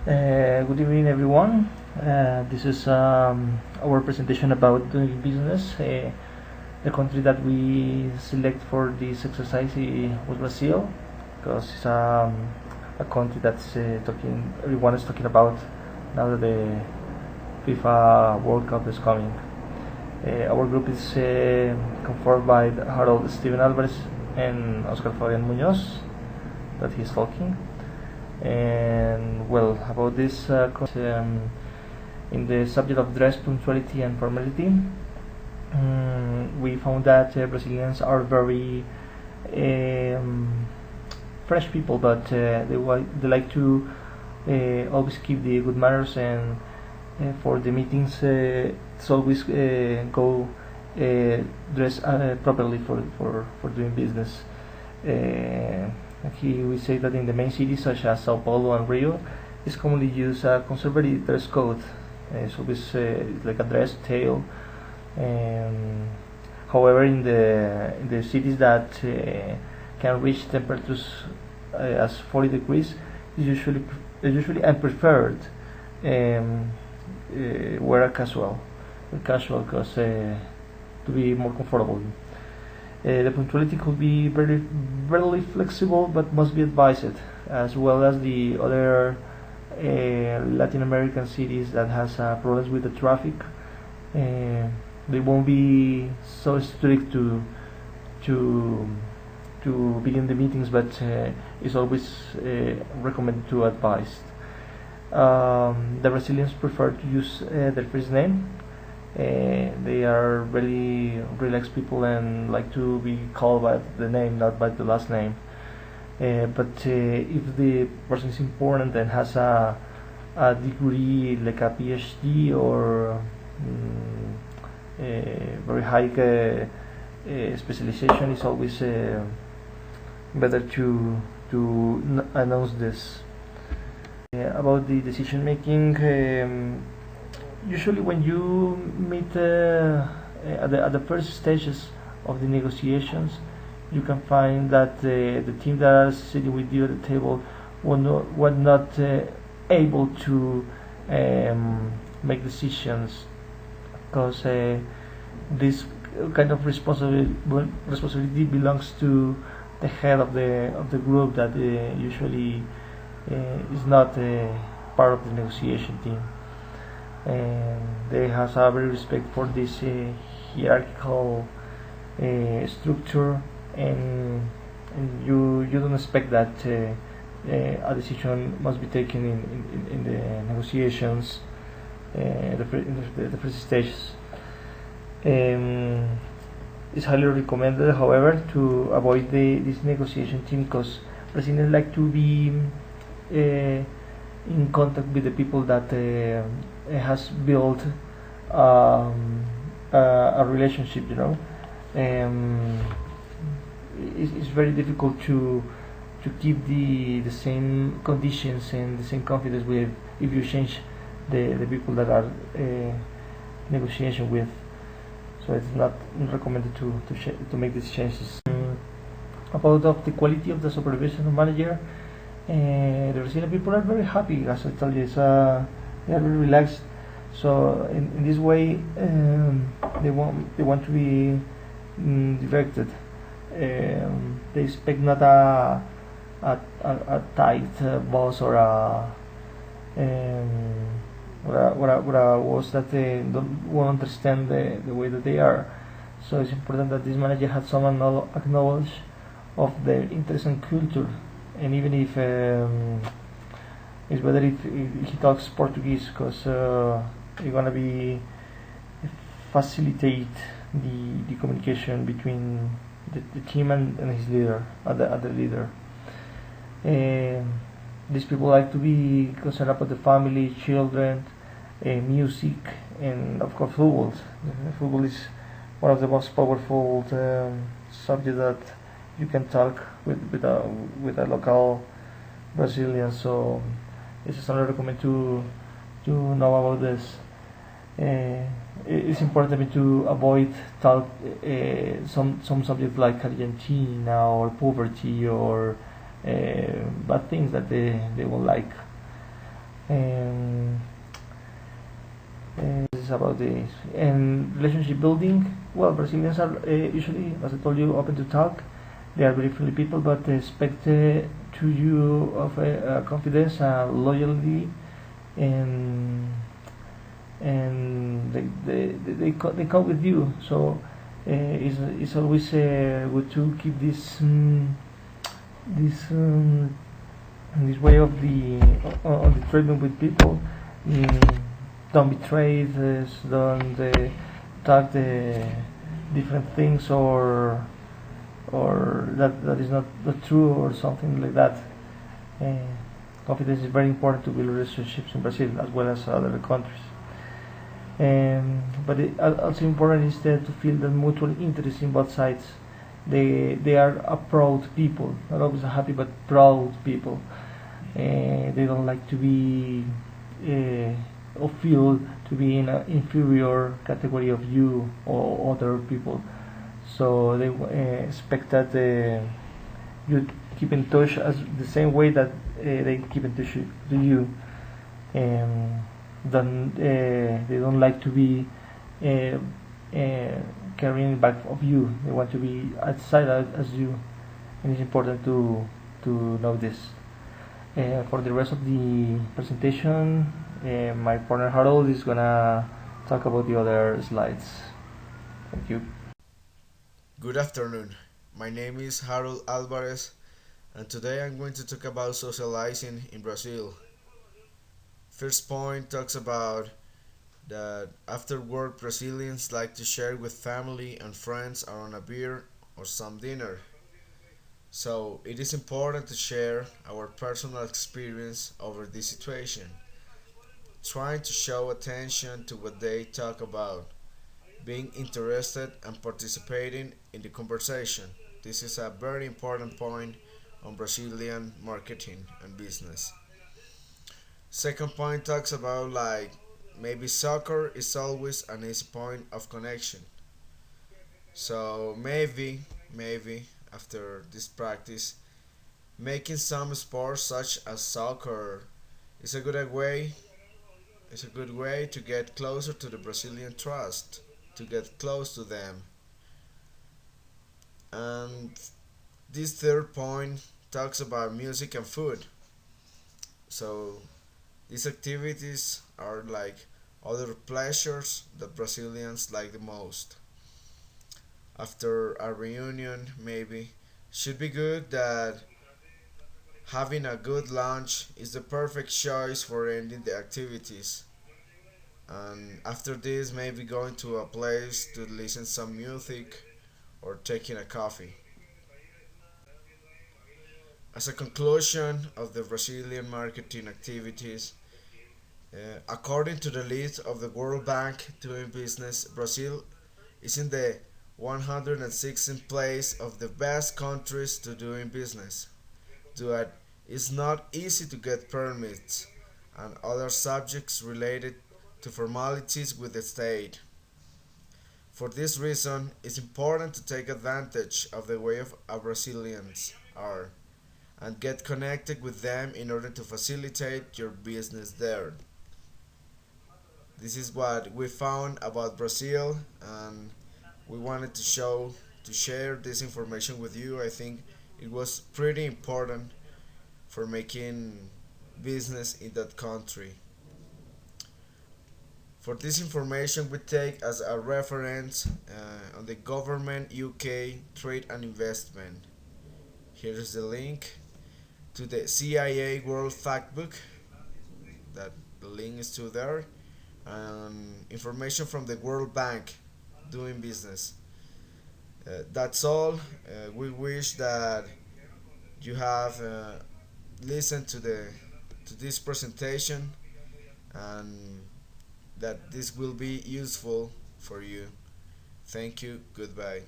Good evening, everyone. This is our presentation about doing business. The country that we select for this exercise was Brazil, because it's a country that's everyone is talking about now that the FIFA World Cup is coming. Our group is conformed by Harold Steven Alvarez and Oscar Fabian MUÑOZ, that he's talking. And well, about this in the subject of dress, punctuality and formality, we found that Brazilians are very fresh people, but they like to always keep the good manners, and for the meetings it's always go dress properly for doing business. Here we say that in the main cities such as Sao Paulo and Rio, it's commonly used a conservative dress code. So it's like a dress tail. However, in the cities that can reach temperatures as 40 degrees, it's usually and preferred wear a casual because to be more comfortable. The punctuality could be very flexible, but must be advised, as well as the other Latin American cities that has problems with the traffic. They won't be so strict to begin the meetings, but it's always recommended to advise. The Brazilians prefer to use their first name. They are really relaxed people and like to be called by the name, not by the last name. But if the person is important and has a degree like a PhD or very high specialization, it's always better to announce this. About the decision making. Usually when you meet at the first stages of the negotiations, you can find that the team that are sitting with you at the table were not able to make decisions, because this kind of responsibility belongs to the head of the group that usually is not part of the negotiation team. And they have a very respect for this hierarchical structure, and you don't expect that a decision must be taken in the negotiations, the first stages. It's highly recommended, however, to avoid this negotiation team, because Brazilians like to be in contact with the people that has built a relationship, it's very difficult to keep the same conditions and the same confidence with if you change the people that are negotiation with. So it's not recommended to make these changes. About the quality of the supervision manager, the Brazilian people are very happy, as I told you. They are very relaxed. So in this way, they want to be directed. They expect not a tight boss or a boss that they won't understand the way that they are. So it's important that this manager has some acknowledge of their interest and culture. And even if it's better if he talks Portuguese, because you're gonna be facilitate the communication between the team and his leader, other leader. These people like to be concerned about the family, children, music, and of course football. Football is one of the most powerful subjects that you can talk with a local Brazilian. So it's just only recommend to know about this. It's important to avoid talk some subjects like Argentina or poverty or bad things that they won't like. Um, this is about the relationship building. Well, Brazilians are usually, as I told you, open to talk. They are very friendly people, but they expect to you of confidence, loyalty, and they come with you. So it's always good to keep this this way of the treatment with people. Don't betray this, don't talk the different things or that is not true or something like that. Confidence is very important to build relationships in Brazil as well as other countries. But also important is to feel the mutual interest in both sides. They are a proud people, not always happy but proud people. They don't like to be or feel to be in an inferior category of you or other people. So they expect that you keep in touch as the same way that they keep in touch to you. They don't like to be carrying back of you. They want to be outside as you, and it's important to know this. For the rest of the presentation, my partner Harold is gonna talk about the other slides. Thank you. Good afternoon. My name is Harold Alvarez, and today I'm going to talk about socializing in Brazil. First point talks about that after work Brazilians like to share with family and friends around a beer or some dinner. So it is important to share our personal experience over this situation, trying to show attention to what they talk about, being interested and participating in the conversation. This is a very important point on Brazilian marketing and business. Second point talks about like maybe soccer is always an easy point of connection. So maybe after this practice, making some sports such as soccer is a good way is a good way to get closer to the Brazilian trust, to get close to them. And this third point talks about music and food. So these activities are like other pleasures that Brazilians like the most. After a reunion, maybe should be good that having a good lunch is the perfect choice for ending the activities. And after this, maybe going to a place to listen some music or taking a coffee. As a conclusion of the Brazilian marketing activities, according to the list of the World Bank doing business, Brazil is in the 116th place of the best countries to doing business. But it's not easy to get permits and other subjects related to formalities with the state. For this reason, it's important to take advantage of the way of our Brazilians are and get connected with them in order to facilitate your business there. This is what we found about Brazil, and we wanted to share this information with you. I think it was pretty important for making business in that country. For this information, we take as a reference on the government UK trade and investment. Here is the link to the CIA World Factbook. That the link is to there, and information from the World Bank doing business. That's all. We wish that you have listened to this presentation and that this will be useful for you. Thank you. Goodbye.